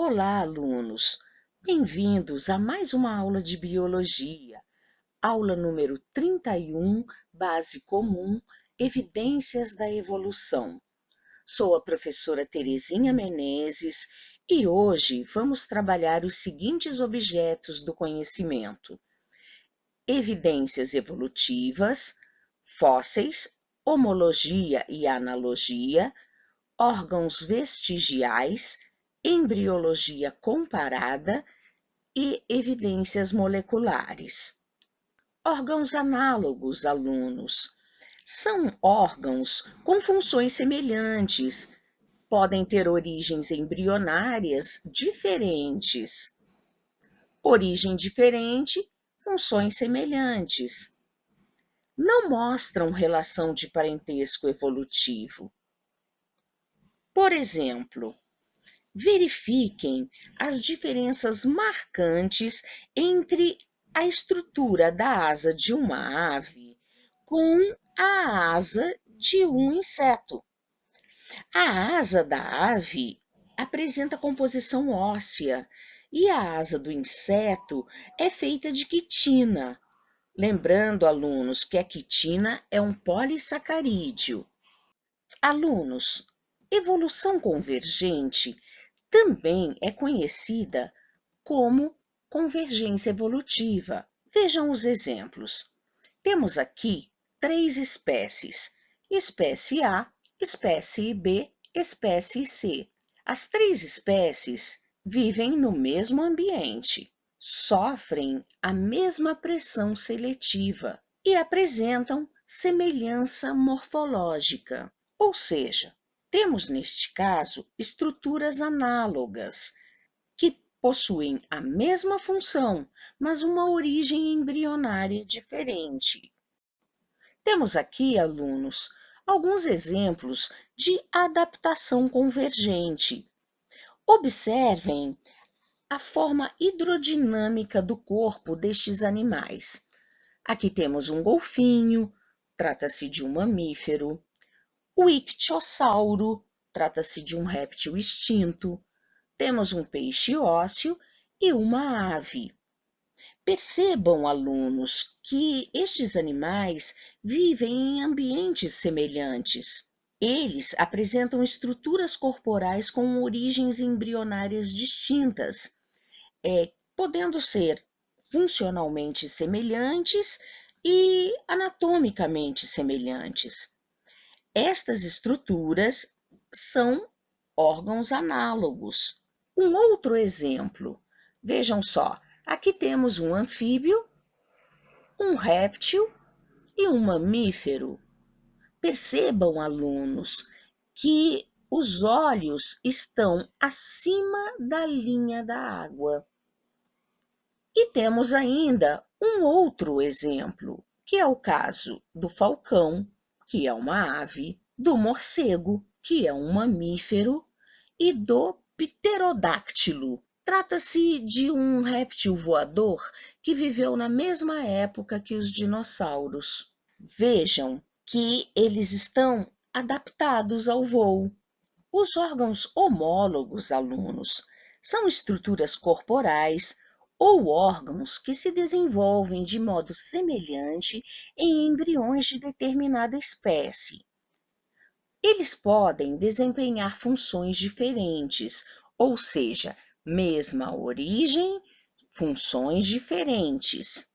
Olá, alunos! Bem-vindos a mais uma aula de biologia, aula número 31, Base Comum, Evidências da Evolução. Sou a professora Terezinha Menezes e hoje vamos trabalhar os seguintes objetos do conhecimento: evidências evolutivas, fósseis, homologia e analogia, órgãos vestigiais, embriologia comparada e evidências moleculares. Órgãos análogos, alunos, são órgãos com funções semelhantes, podem ter origens embrionárias diferentes. Origem diferente, funções semelhantes. Não mostram relação de parentesco evolutivo. Por exemplo, verifiquem as diferenças marcantes entre a estrutura da asa de uma ave com a asa de um inseto. A asa da ave apresenta composição óssea e a asa do inseto é feita de quitina. Lembrando, alunos, que a quitina é um polissacarídeo. Alunos, evolução convergente também é conhecida como convergência evolutiva. Vejam os exemplos. Temos aqui 3 espécies: espécie A, espécie B, espécie C. As 3 espécies vivem no mesmo ambiente, sofrem a mesma pressão seletiva e apresentam semelhança morfológica. Ou seja, temos neste caso estruturas análogas que possuem a mesma função, mas uma origem embrionária diferente. Temos aqui, alunos, alguns exemplos de adaptação convergente. Observem a forma hidrodinâmica do corpo destes animais. Aqui temos um golfinho, trata-se de um mamífero. O ictiosauro, trata-se de um réptil extinto. Temos um peixe ósseo e uma ave. Percebam, alunos, que estes animais vivem em ambientes semelhantes. Eles apresentam estruturas corporais com origens embrionárias distintas, podendo ser funcionalmente semelhantes e anatomicamente semelhantes. Estas estruturas são órgãos análogos. Um outro exemplo, vejam só, aqui temos um anfíbio, um réptil e um mamífero. Percebam, alunos, que os olhos estão acima da linha da água. E temos ainda um outro exemplo, que é o caso do falcão, que é uma ave, do morcego, que é um mamífero, e do pterodáctilo. Trata-se de um réptil voador que viveu na mesma época que os dinossauros. Vejam que eles estão adaptados ao voo. Os órgãos homólogos, alunos, são estruturas corporais ou órgãos que se desenvolvem de modo semelhante em embriões de determinada espécie. Eles podem desempenhar funções diferentes, ou seja, mesma origem, funções diferentes.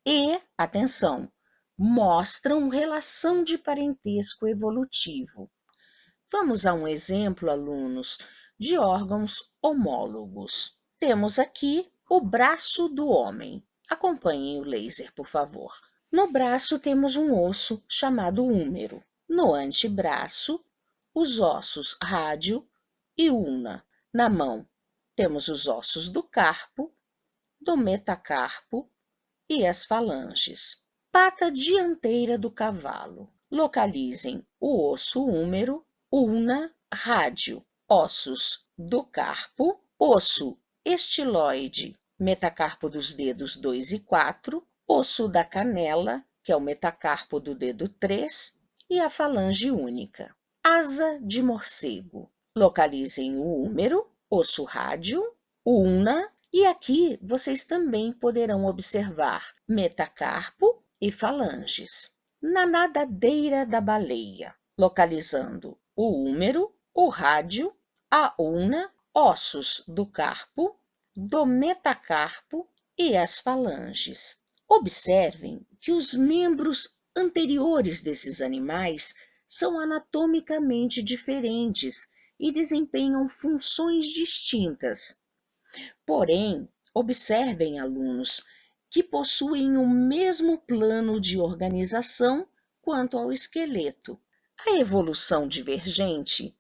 E, atenção, mostram relação de parentesco evolutivo. Vamos a um exemplo, alunos, de órgãos homólogos. Temos aqui o braço do homem. Acompanhem o laser, por favor. No braço temos um osso chamado húmero. No antebraço, os ossos rádio e ulna. Na mão, temos os ossos do carpo, do metacarpo e as falanges. Pata dianteira do cavalo. Localizem o osso húmero, ulna, rádio, ossos do carpo, osso estiloide, metacarpo dos dedos 2 e 4, osso da canela, que é o metacarpo do dedo 3, e a falange única. Asa de morcego. Localizem o húmero, osso rádio, ulna, e aqui vocês também poderão observar metacarpo e falanges. Na nadadeira da baleia, localizando o húmero, o rádio, a ulna, ossos do carpo, do metacarpo e as falanges. Observem que os membros anteriores desses animais são anatomicamente diferentes e desempenham funções distintas. Porém, observem, alunos, que possuem o mesmo plano de organização quanto ao esqueleto. A evolução divergente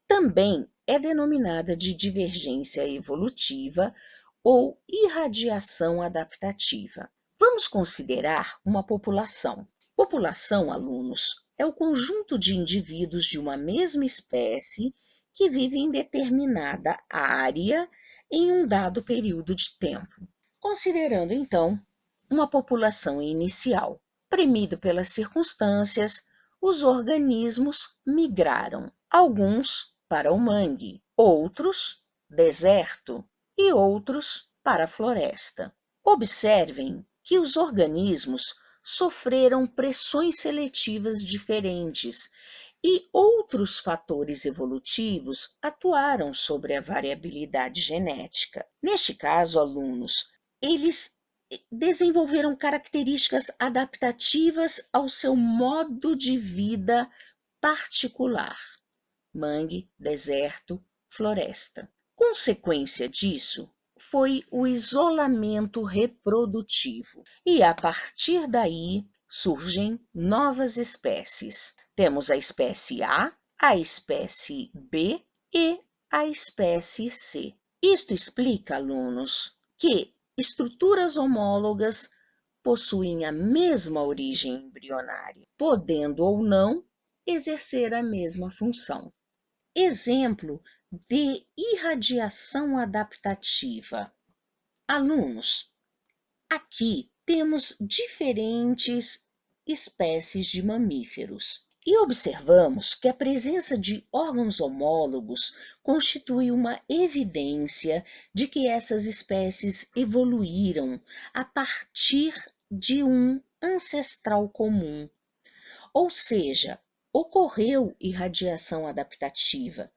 também é denominada de divergência evolutiva ou irradiação adaptativa. Vamos considerar uma população. População, alunos, é o conjunto de indivíduos de uma mesma espécie que vive em determinada área em um dado período de tempo. Considerando, então, uma população inicial. Premido pelas circunstâncias, os organismos migraram, alguns para o mangue, outros deserto e outros para a floresta. Observem que os organismos sofreram pressões seletivas diferentes e outros fatores evolutivos atuaram sobre a variabilidade genética. Neste caso, alunos, eles desenvolveram características adaptativas ao seu modo de vida particular: mangue, deserto, floresta. Consequência disso foi o isolamento reprodutivo, e a partir daí surgem novas espécies. Temos a espécie a espécie B e a espécie C. Isto explica, alunos, que estruturas homólogas possuem a mesma origem embrionária, podendo ou não exercer a mesma função. Exemplo de irradiação adaptativa. Alunos, aqui temos diferentes espécies de mamíferos e observamos que a presença de órgãos homólogos constitui uma evidência de que essas espécies evoluíram a partir de um ancestral comum, ou seja, ocorreu irradiação adaptativa,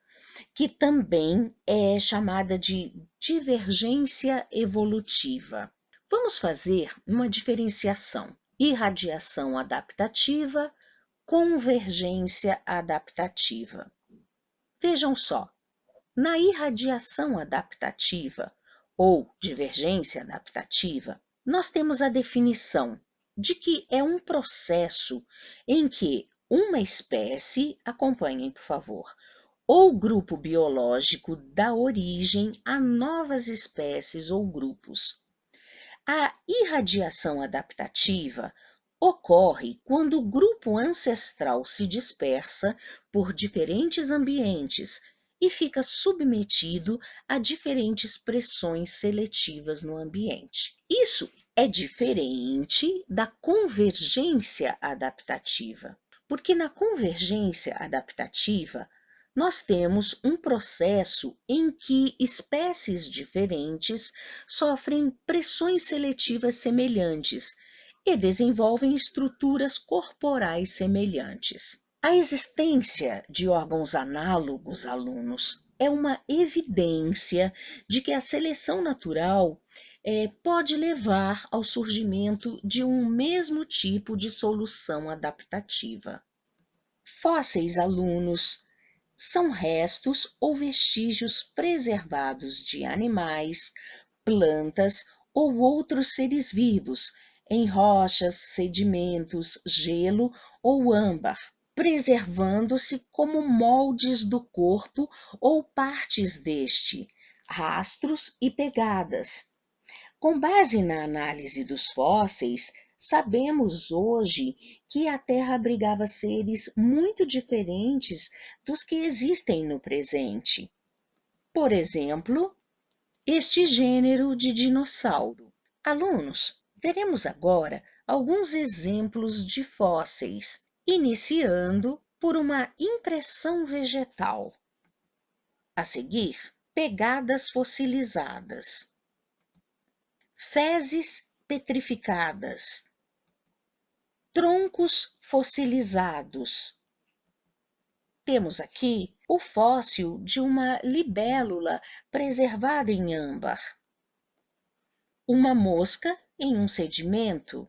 que também é chamada de divergência evolutiva. Vamos fazer uma diferenciação: irradiação adaptativa, convergência adaptativa. Vejam só, na irradiação adaptativa ou divergência adaptativa, nós temos a definição de que é um processo em que uma espécie, acompanhem por favor, ou grupo biológico dá origem a novas espécies ou grupos. A irradiação adaptativa ocorre quando o grupo ancestral se dispersa por diferentes ambientes e fica submetido a diferentes pressões seletivas no ambiente. Isso é diferente da convergência adaptativa, porque na convergência adaptativa nós temos um processo em que espécies diferentes sofrem pressões seletivas semelhantes e desenvolvem estruturas corporais semelhantes. A existência de órgãos análogos, alunos, é uma evidência de que a seleção natural pode levar ao surgimento de um mesmo tipo de solução adaptativa. Fósseis, alunos, são restos ou vestígios preservados de animais, plantas ou outros seres vivos em rochas, sedimentos, gelo ou âmbar, preservando-se como moldes do corpo ou partes deste, rastros e pegadas. Com base na análise dos fósseis, sabemos hoje que a Terra abrigava seres muito diferentes dos que existem no presente. Por exemplo, este gênero de dinossauro. Alunos, veremos agora alguns exemplos de fósseis, iniciando por uma impressão vegetal. A seguir, pegadas fossilizadas, fezes petrificadas, troncos fossilizados. Temos aqui o fóssil de uma libélula preservada em âmbar, uma mosca em um sedimento.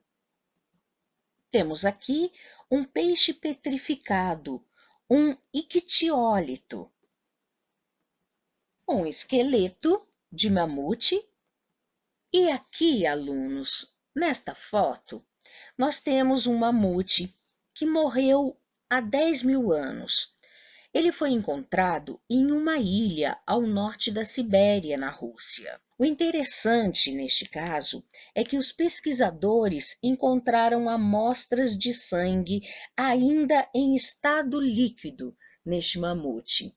Temos aqui um peixe petrificado, um ictiólito, um esqueleto de mamute. E aqui, alunos, nesta foto, nós temos um mamute que morreu há 10.000 anos. Ele foi encontrado em uma ilha ao norte da Sibéria, na Rússia. O interessante neste caso é que os pesquisadores encontraram amostras de sangue ainda em estado líquido neste mamute.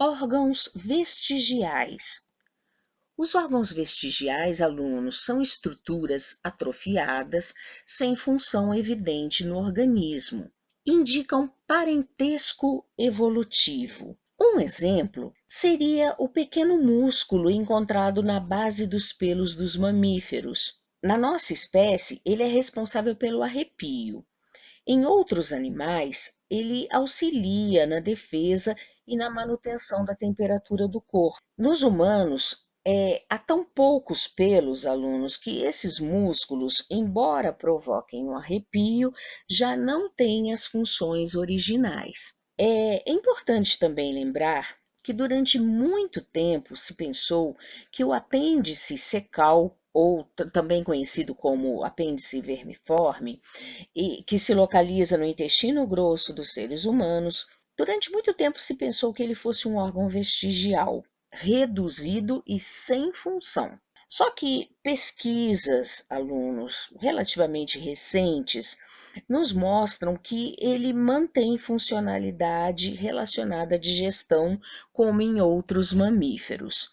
Órgãos vestigiais. Os órgãos vestigiais, alunos, são estruturas atrofiadas sem função evidente no organismo. Indicam parentesco evolutivo. Um exemplo seria o pequeno músculo encontrado na base dos pelos dos mamíferos. Na nossa espécie, ele é responsável pelo arrepio. Em outros animais, ele auxilia na defesa e na manutenção da temperatura do corpo. Nos humanos, há tão poucos pelos, alunos, que esses músculos, embora provoquem um arrepio, já não têm as funções originais. É importante também lembrar que durante muito tempo se pensou que o apêndice secal, ou também conhecido como apêndice vermiforme, e que se localiza no intestino grosso dos seres humanos, durante muito tempo se pensou que ele fosse um órgão vestigial, reduzido e sem função. Só que pesquisas, alunos, relativamente recentes, nos mostram que ele mantém funcionalidade relacionada à digestão, como em outros mamíferos.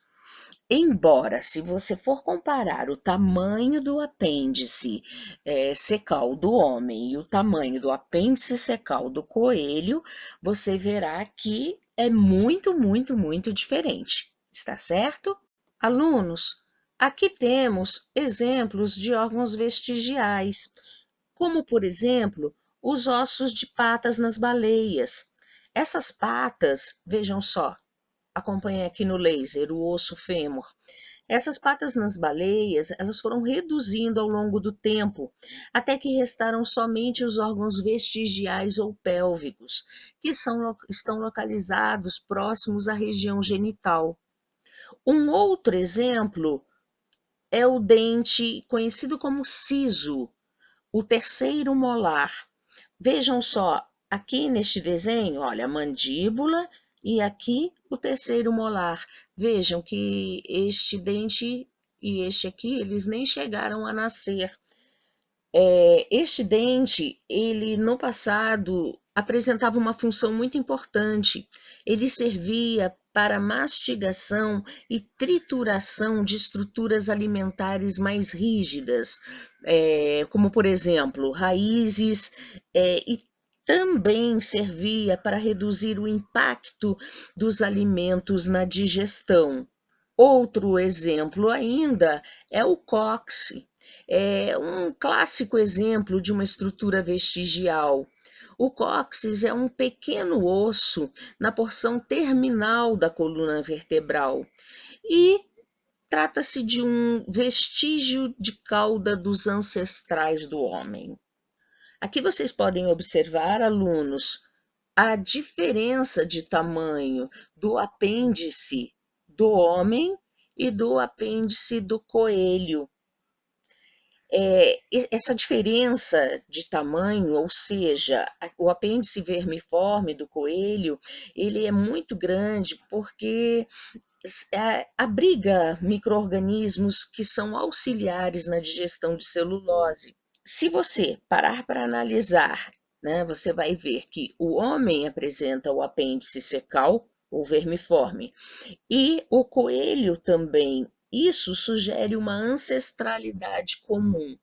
Embora, se você for comparar o tamanho do apêndice secal do homem e o tamanho do apêndice secal do coelho, você verá que é muito, muito, muito diferente. Está certo? Alunos, aqui temos exemplos de órgãos vestigiais, como, por exemplo, os ossos de patas nas baleias. Essas patas, vejam só, acompanhe aqui no laser o osso fêmur. Essas patas nas baleias, elas foram reduzindo ao longo do tempo, até que restaram somente os órgãos vestigiais ou pélvicos, que estão localizados próximos à região genital. Um outro exemplo é o dente conhecido como siso, o terceiro molar. Vejam só, aqui neste desenho, olha, a mandíbula e aqui o terceiro molar. Vejam que este dente e este aqui, eles nem chegaram a nascer. Este dente, ele no passado apresentava uma função muito importante. Ele servia para mastigação e trituração de estruturas alimentares mais rígidas, como por exemplo, raízes, e também servia para reduzir o impacto dos alimentos na digestão. Outro exemplo ainda é o cóccix. É um clássico exemplo de uma estrutura vestigial. O cóccix é um pequeno osso na porção terminal da coluna vertebral e trata-se de um vestígio de cauda dos ancestrais do homem. Aqui vocês podem observar, alunos, a diferença de tamanho do apêndice do homem e do apêndice do coelho. Essa diferença de tamanho, ou seja, o apêndice vermiforme do coelho, ele é muito grande porque abriga micro-organismos que são auxiliares na digestão de celulose. Se você parar para analisar, né, você vai ver que o homem apresenta o apêndice secal, ou vermiforme, e o coelho também. Isso sugere uma ancestralidade comum.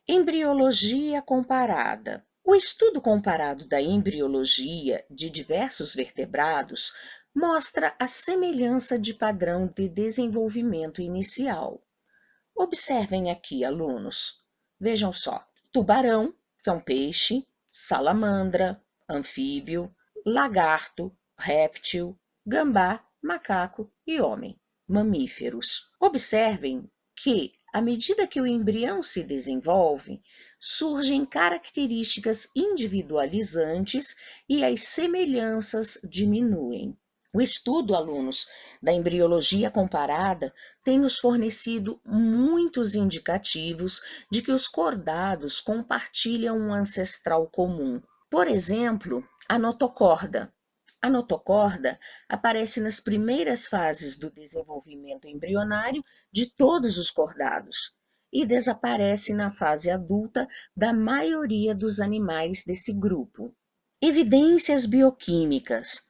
Embriologia comparada. O estudo comparado da embriologia de diversos vertebrados mostra a semelhança de padrão de desenvolvimento inicial. Observem aqui, alunos. Vejam só: tubarão, que é um peixe, salamandra, anfíbio, lagarto, réptil, gambá, macaco e homem, mamíferos. Observem que, à medida que o embrião se desenvolve, surgem características individualizantes e as semelhanças diminuem. O estudo, alunos, da embriologia comparada tem nos fornecido muitos indicativos de que os cordados compartilham um ancestral comum. Por exemplo, a notocorda. A notocorda aparece nas primeiras fases do desenvolvimento embrionário de todos os cordados e desaparece na fase adulta da maioria dos animais desse grupo. Evidências bioquímicas.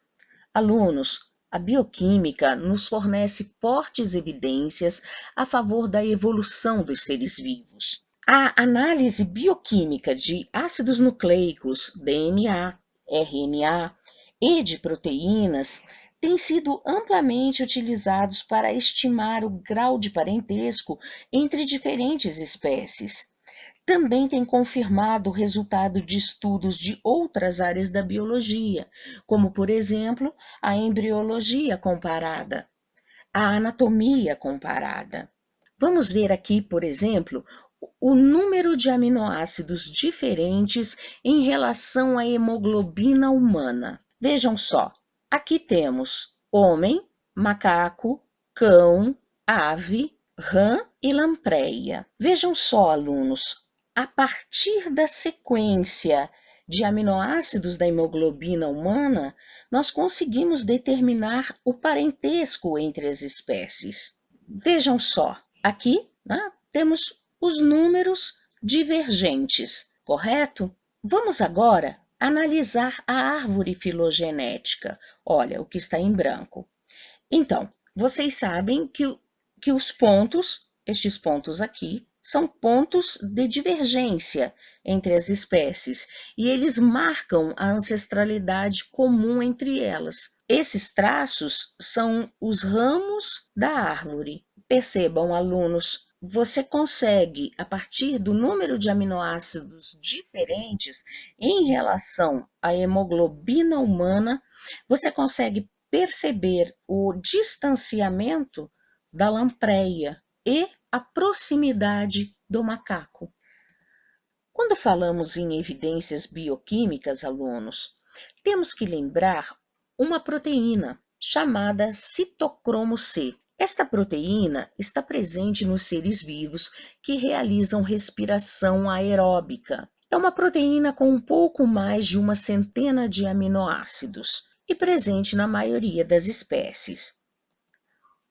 Alunos, a bioquímica nos fornece fortes evidências a favor da evolução dos seres vivos. A análise bioquímica de ácidos nucleicos, DNA, RNA e de proteínas tem sido amplamente utilizados para estimar o grau de parentesco entre diferentes espécies. Também tem confirmado o resultado de estudos de outras áreas da biologia, como, por exemplo, a embriologia comparada, a anatomia comparada. Vamos ver aqui, por exemplo, o número de aminoácidos diferentes em relação à hemoglobina humana. Vejam só, aqui temos homem, macaco, cão, ave, rã e lampreia. Vejam só, alunos, a partir da sequência de aminoácidos da hemoglobina humana, nós conseguimos determinar o parentesco entre as espécies. Vejam só, aqui, né, temos os números divergentes, correto? Vamos agora analisar a árvore filogenética. Olha, o que está em branco. Então, vocês sabem que os pontos, estes pontos aqui, são pontos de divergência entre as espécies e eles marcam a ancestralidade comum entre elas. Esses traços são os ramos da árvore. Percebam, alunos, você consegue, a partir do número de aminoácidos diferentes em relação à hemoglobina humana, você consegue perceber o distanciamento da lampreia e a proximidade do macaco. Quando falamos em evidências bioquímicas, alunos, temos que lembrar uma proteína chamada citocromo C. Esta proteína está presente nos seres vivos que realizam respiração aeróbica. É uma proteína com um pouco mais de uma centena de aminoácidos e presente na maioria das espécies.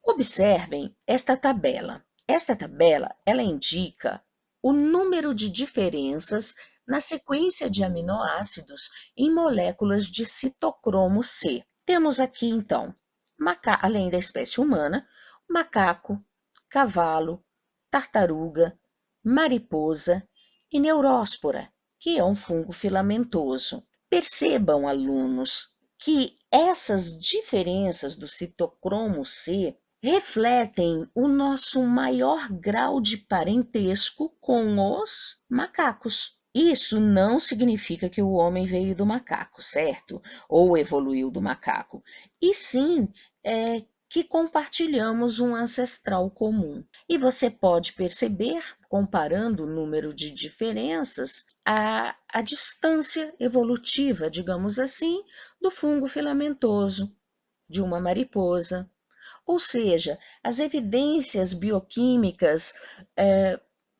Observem esta tabela. Esta tabela, ela indica o número de diferenças na sequência de aminoácidos em moléculas de citocromo C. Temos aqui, então, além da espécie humana, macaco, cavalo, tartaruga, mariposa e neuróspora, que é um fungo filamentoso. Percebam, alunos, que essas diferenças do citocromo C refletem o nosso maior grau de parentesco com os macacos. Isso não significa que o homem veio do macaco, certo? Ou evoluiu do macaco. E sim, que compartilhamos um ancestral comum. E você pode perceber, comparando o número de diferenças, a distância evolutiva, digamos assim, do fungo filamentoso, de uma mariposa. Ou seja, as evidências bioquímicas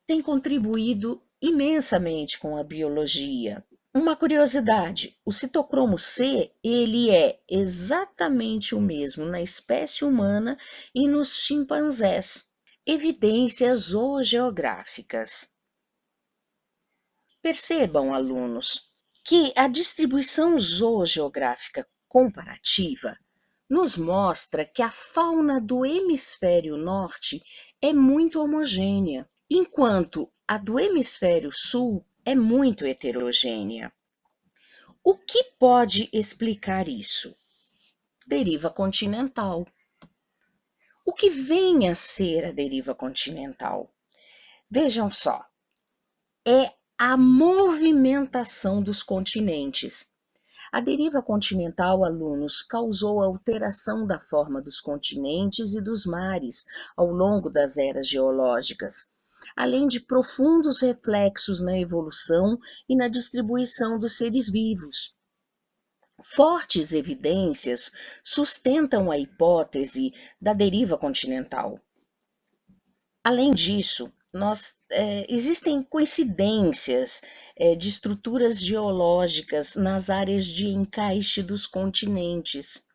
têm contribuído imensamente com a biologia. Uma curiosidade, o citocromo C, ele é exatamente o mesmo na espécie humana e nos chimpanzés. Evidências zoogeográficas. Percebam, alunos, que a distribuição zoogeográfica comparativa nos mostra que a fauna do hemisfério norte é muito homogênea, enquanto a do hemisfério sul é muito heterogênea. O que pode explicar isso? deriva continental. O que vem a ser a deriva continental? Vejam só, é a movimentação dos continentes. A deriva continental, alunos, causou a alteração da forma dos continentes e dos mares ao longo das eras geológicas, além de profundos reflexos na evolução e na distribuição dos seres vivos. Fortes evidências sustentam a hipótese da deriva continental. Além disso, existem coincidências de estruturas geológicas nas áreas de encaixe dos continentes,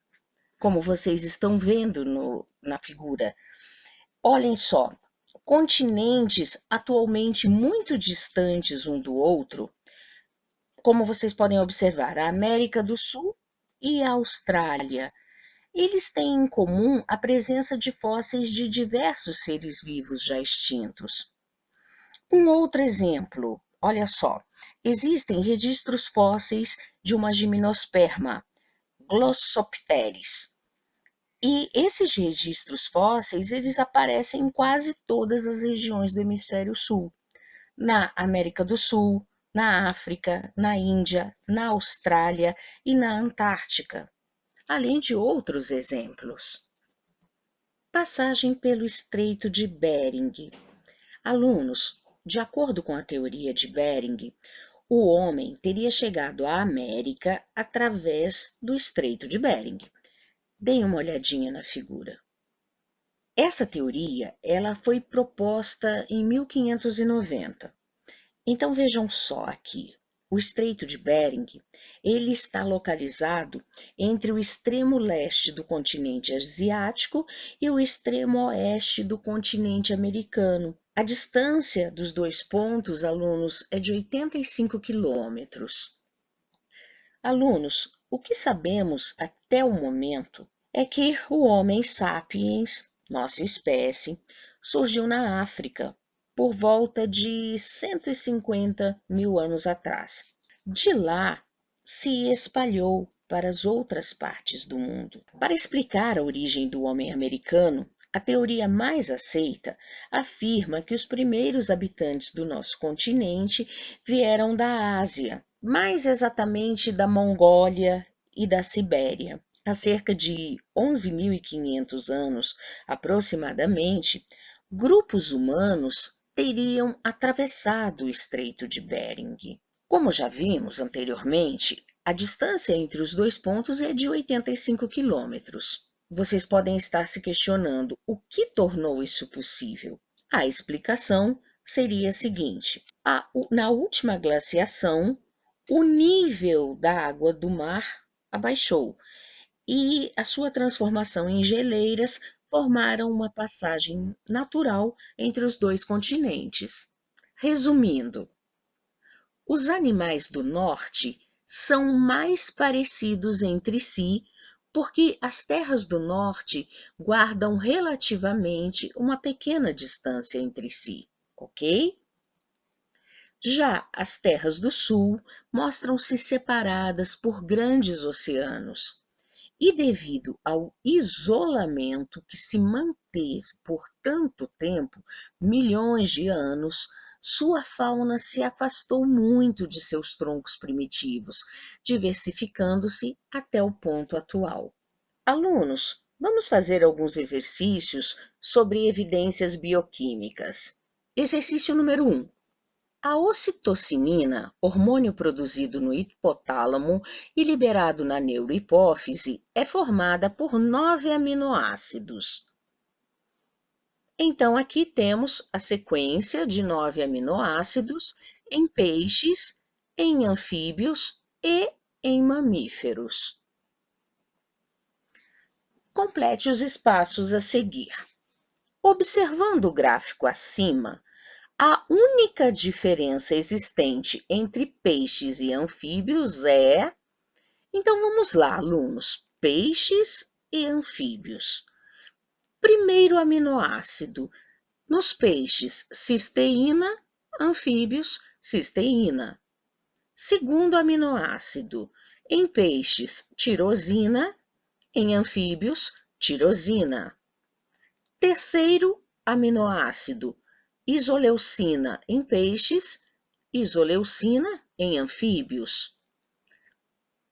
como vocês estão vendo na figura. Olhem só, continentes atualmente muito distantes um do outro, como vocês podem observar, a América do Sul e a Austrália. Eles têm em comum a presença de fósseis de diversos seres vivos já extintos. Um outro exemplo, olha só, existem registros fósseis de uma gimnosperma, Glossopteris. E esses registros fósseis, eles aparecem em quase todas as regiões do hemisfério sul. Na América do Sul, na África, na Índia, na Austrália e na Antártica, além de outros exemplos. Passagem pelo Estreito de Bering. Alunos, de acordo com a teoria de Bering, o homem teria chegado à América através do Estreito de Bering. Deem uma olhadinha na figura. Essa teoria, ela foi proposta em 1590. Então vejam só aqui. O Estreito de Bering, ele está localizado entre o extremo leste do continente asiático e o extremo oeste do continente americano. A distância dos dois pontos, alunos, é de 85 quilômetros. Alunos, o que sabemos até o momento é que o Homo sapiens, nossa espécie, surgiu na África, por volta de 150 mil anos atrás. De lá, se espalhou para as outras partes do mundo. Para explicar a origem do homem americano, a teoria mais aceita afirma que os primeiros habitantes do nosso continente vieram da Ásia, mais exatamente da Mongólia e da Sibéria. Há cerca de 11.500 anos, aproximadamente, grupos humanos teriam atravessado o Estreito de Bering. Como já vimos anteriormente, a distância entre os dois pontos é de 85 quilômetros. Vocês podem estar se questionando o que tornou isso possível. A explicação seria a seguinte: na última glaciação, o nível da água do mar abaixou e a sua transformação em geleiras formaram uma passagem natural entre os dois continentes. Resumindo, os animais do norte são mais parecidos entre si porque as terras do norte guardam relativamente uma pequena distância entre si, ok? Já as terras do sul mostram-se separadas por grandes oceanos. E devido ao isolamento que se manteve por tanto tempo, milhões de anos, sua fauna se afastou muito de seus troncos primitivos, diversificando-se até o ponto atual. Alunos, vamos fazer alguns exercícios sobre evidências bioquímicas. Exercício número 1. A ocitocinina, hormônio produzido no hipotálamo e liberado na neurohipófise, é formada por 9 aminoácidos. Então, aqui temos a sequência de 9 aminoácidos em peixes, em anfíbios e em mamíferos. Complete os espaços a seguir. Observando o gráfico acima, a única diferença existente entre peixes e anfíbios é... Então vamos lá, alunos. Peixes e anfíbios. Primeiro aminoácido. Nos peixes, cisteína, anfíbios, cisteína. Segundo aminoácido. Em peixes, tirosina, em anfíbios, tirosina. Terceiro aminoácido, isoleucina em peixes, isoleucina em anfíbios.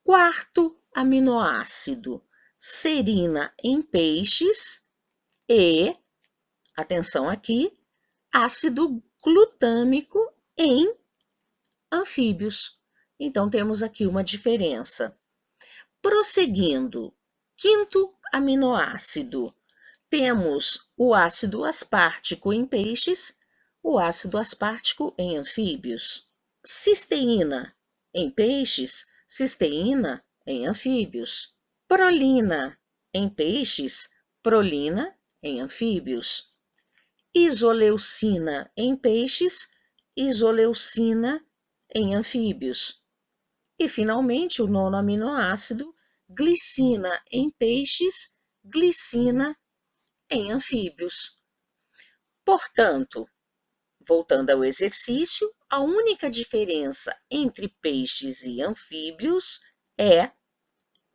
Quarto aminoácido, serina em peixes e, atenção aqui, ácido glutâmico em anfíbios. Então, temos aqui uma diferença. Prosseguindo, quinto aminoácido, temos o ácido aspartico em peixes, o ácido aspartico em anfíbios. Cisteína em peixes, cisteína em anfíbios. Prolina em peixes, prolina em anfíbios. Isoleucina em peixes, isoleucina em anfíbios. E, finalmente, o nono aminoácido, glicina em peixes, glicina em anfíbios. Portanto, voltando ao exercício, a única diferença entre peixes e anfíbios é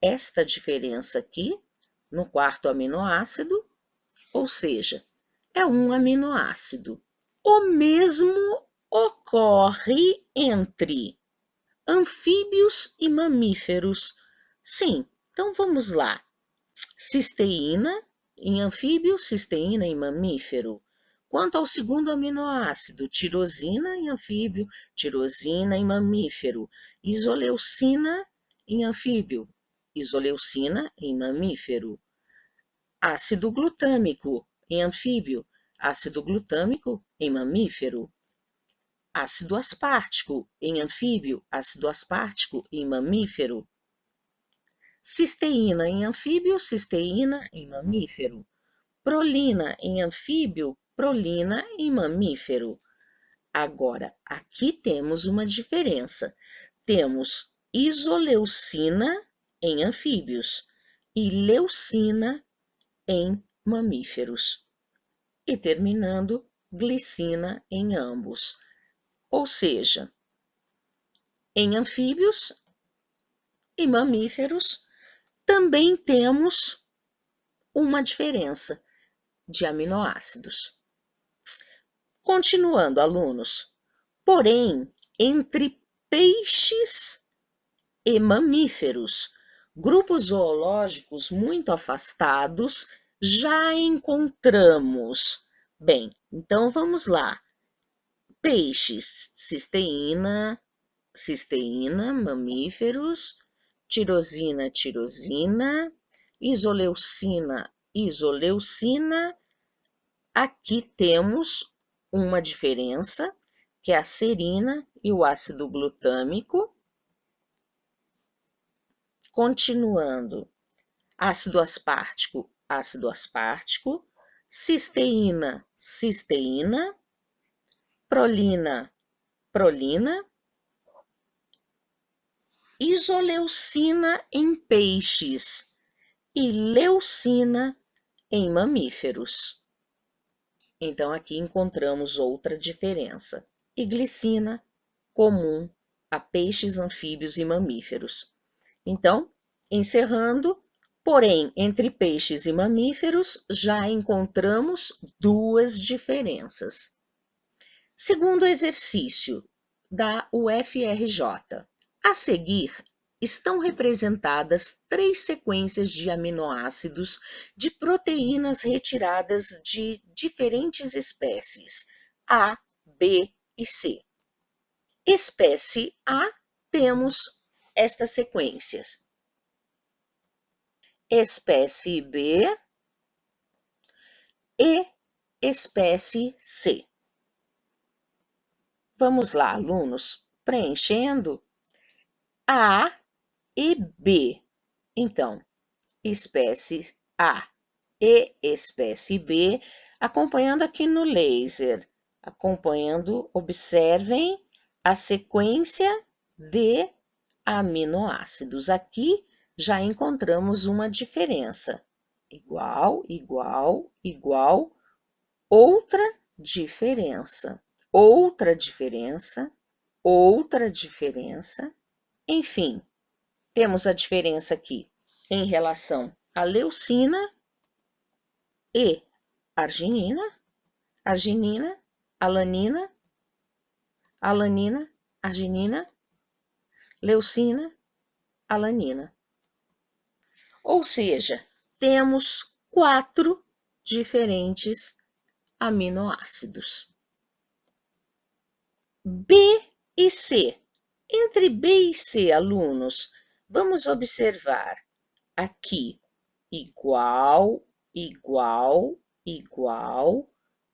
esta diferença aqui, no quarto aminoácido, ou seja, é um aminoácido. O mesmo ocorre entre anfíbios e mamíferos. Sim, então vamos lá. Cisteína em anfíbio, cisteína em mamífero. Quanto ao segundo aminoácido, tirosina em anfíbio, tirosina em mamífero. Isoleucina em anfíbio, isoleucina em mamífero. Ácido glutâmico em anfíbio, ácido glutâmico em mamífero. Ácido aspartico em anfíbio, ácido aspartico em mamífero. Cisteína em anfíbio, cisteína em mamífero. Prolina em anfíbio, prolina em mamífero. Agora, aqui temos uma diferença. Temos isoleucina em anfíbios e leucina em mamíferos. E terminando, glicina em ambos. Ou seja, em anfíbios e mamíferos também temos uma diferença de aminoácidos. Continuando, alunos, porém, entre peixes e mamíferos, grupos zoológicos muito afastados, já encontramos. Bem, então vamos lá. Peixes, cisteína, mamíferos, tirosina, isoleucina, Aqui temos uma diferença, que é a serina e o ácido glutâmico. Continuando, ácido aspartico, cisteína, prolina, isoleucina em peixes e leucina em mamíferos. Então, aqui encontramos outra diferença. E glicina, comum a peixes, anfíbios e mamíferos. Então, encerrando, porém, entre peixes e mamíferos já encontramos duas diferenças. Segundo exercício da UFRJ. A seguir, estão representadas 3 sequências de aminoácidos de proteínas retiradas de diferentes espécies, A, B e C. Espécie A, temos estas sequências. Espécie B e espécie C. Vamos lá, alunos, preenchendo A e B. Então, espécie A e espécie B, acompanhando aqui no laser. Observem a sequência de aminoácidos. Aqui já encontramos uma diferença. Igual, igual, igual, outra diferença, outra diferença, outra diferença. Enfim, temos a diferença aqui em relação a leucina e arginina, arginina, alanina, alanina, arginina, leucina, alanina. Ou seja, temos 4 diferentes aminoácidos. B e C. Entre B e C, alunos, vamos observar aqui igual, igual, igual,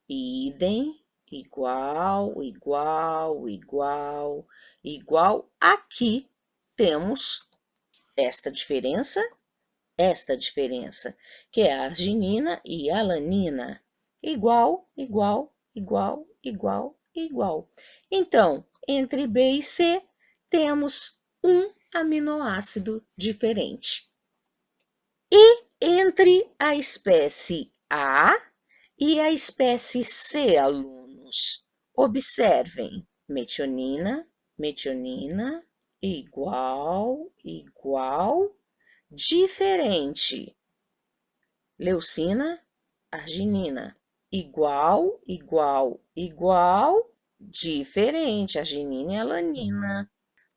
idem, igual, igual, igual, igual. Aqui temos esta diferença, que é a arginina e a alanina. Igual, igual, igual, igual, igual. Então, entre B e C, temos um aminoácido diferente. E entre a espécie A e a espécie C, alunos, observem, metionina, metionina, igual, igual, diferente. Leucina, arginina, igual, igual, igual, diferente. Arginina e alanina.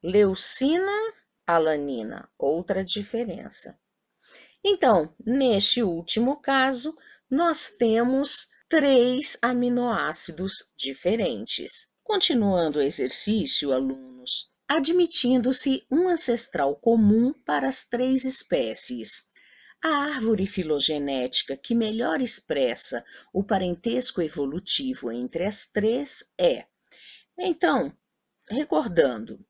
Leucina, alanina, outra diferença. Então, neste último caso, nós temos 3 aminoácidos diferentes. Continuando o exercício, alunos, admitindo-se um ancestral comum para as 3 espécies. A árvore filogenética que melhor expressa o parentesco evolutivo entre as 3 é. Então, recordando,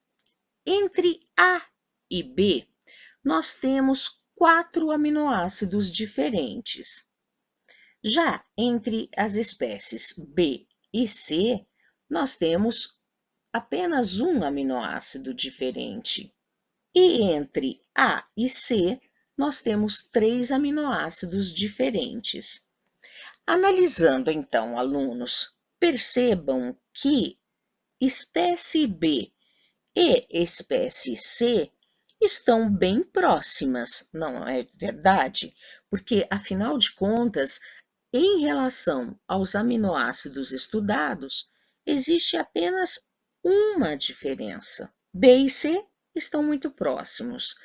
entre A e B, nós temos 4 aminoácidos diferentes. Já entre as espécies B e C, nós temos apenas um aminoácido diferente. E entre A e C, nós temos 3 aminoácidos diferentes. Analisando então, alunos, percebam que espécie B e espécie C estão bem próximas, não é verdade? Porque, afinal de contas, em relação aos aminoácidos estudados, existe apenas uma diferença. B e C estão muito próximos.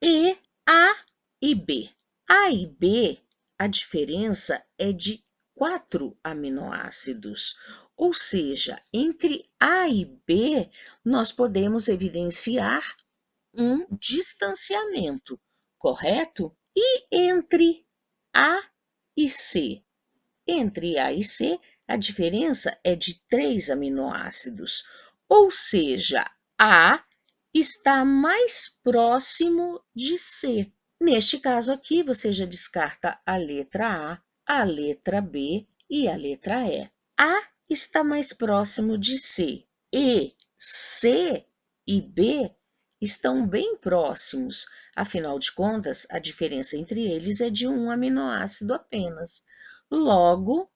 E A e B. A e B, a diferença é de 4 aminoácidos. Ou seja, entre A e B, nós podemos evidenciar um distanciamento, correto? E entre A e C? Entre A e C, a diferença é de 3 aminoácidos. Ou seja, A está mais próximo de C. Neste caso aqui, você já descarta a letra A letra B e a letra E. A está mais próximo de C e C e B estão bem próximos. Afinal de contas, a diferença entre eles é de um aminoácido apenas. Logo,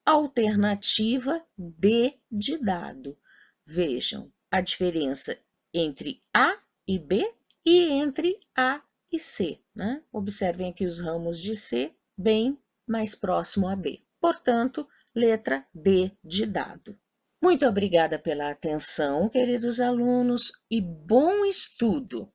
alternativa D de dado. Vejam a diferença entre A e B e entre A e C, né? Observem aqui os ramos de C bem mais próximo a B. Portanto, letra D de dado. Muito obrigada pela atenção, queridos alunos, e bom estudo!